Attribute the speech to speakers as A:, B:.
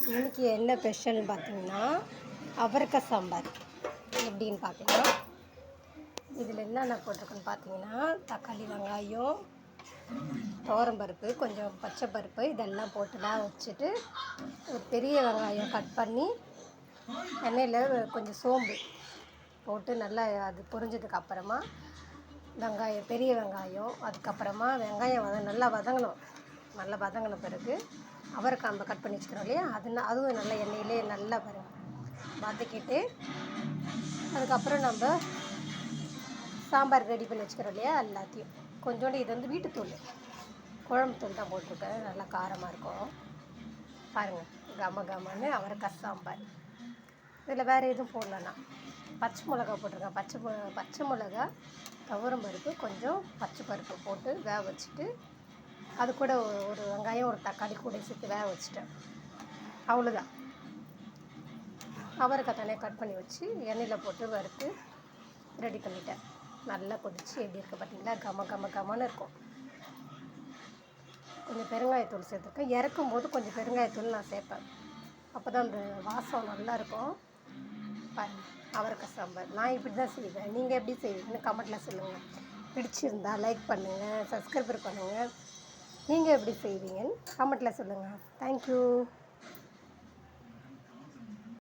A: இன்றைக்கி என்ன ஸ்பெஷல்னு பார்த்தீங்கன்னா அவரைக்காய் சாம்பார். எப்படின்னு பார்க்கலாம். இதில் என்னென்ன போட்டிருக்குன்னு பார்த்தீங்கன்னா தக்காளி, வெங்காயம், துவரம்பருப்பு, கொஞ்சம் பச்சை பருப்பு இதெல்லாம் போட்டுலாம் வச்சுட்டு ஒரு பெரிய வெங்காயம் கட் பண்ணி எண்ணெயில் கொஞ்சம் சோம்பு போட்டு நல்லா அது பொரிஞ்சதுக்கு அப்புறமா பெரிய வெங்காயம், அதுக்கப்புறமா வெங்காயம் நல்லா வதங்கணும். நல்லா வதங்கின பிறகு அவரைக்காய் நம்ம கட் பண்ணி வச்சுக்கிறோம் இல்லையா, அதுவும் நல்லா எண்ணெயிலே நல்லா வதக்கிட்டு அதுக்கப்புறம் நம்ம சாம்பார் ரெடி பண்ணி வச்சுக்கிறோம் இல்லையா, எல்லாத்தையும் கொஞ்சோண்டு இது வீட்டுத்தூள், குழம்பு தூள் தான் போட்டிருக்கேன். நல்லா காரமாக இருக்கும் பாருங்கள். கமன்னு அவரைக்காய் சாம்பார். இதில் வேறு எதுவும் போடலன்னா பச்சை மிளகா போட்டிருக்கேன். பச்சை மிளகா, துவரம்பருப்பு, கொஞ்சம் பச்சை பருப்பு போட்டு வேக வச்சுட்டு அது கூட ஒரு வெங்காயம், ஒரு தக்காளி கூட சேர்த்து வேக வச்சுட்டேன். அவ்வளோதான். அவரைக்காய் தனியாக கட் பண்ணி வச்சு எண்ணெயில் போட்டு வறுத்து ரெடி பண்ணிட்டேன். நல்லா கொதிச்சு எப்படி இருக்குது பார்த்தீங்களா, கமன்னு இருக்கும். கொஞ்சம் பெருங்காயத்தூள் சேர்த்துருக்கேன். இறக்கும்போது கொஞ்சம் பெருங்காயத்தூள் நான் சேர்ப்பேன். அப்போ தான் அந்த வாசம் நல்லாயிருக்கும். பாருங்கள், அவரைக்காய் சாம்பார் நான் இப்படி தான் செய்வேன். நீங்கள் எப்படி செய்வீங்கன்னு கமெண்ட்டில் சொல்லுங்கள். பிடிச்சிருந்தா லைக் பண்ணுங்கள், சப்ஸ்கிரைபர் பண்ணுங்கள். நீங்கள் எப்படி செய்வீங்கன்னு கமெண்ட்டில் சொல்லுங்கள். தேங்க்யூ.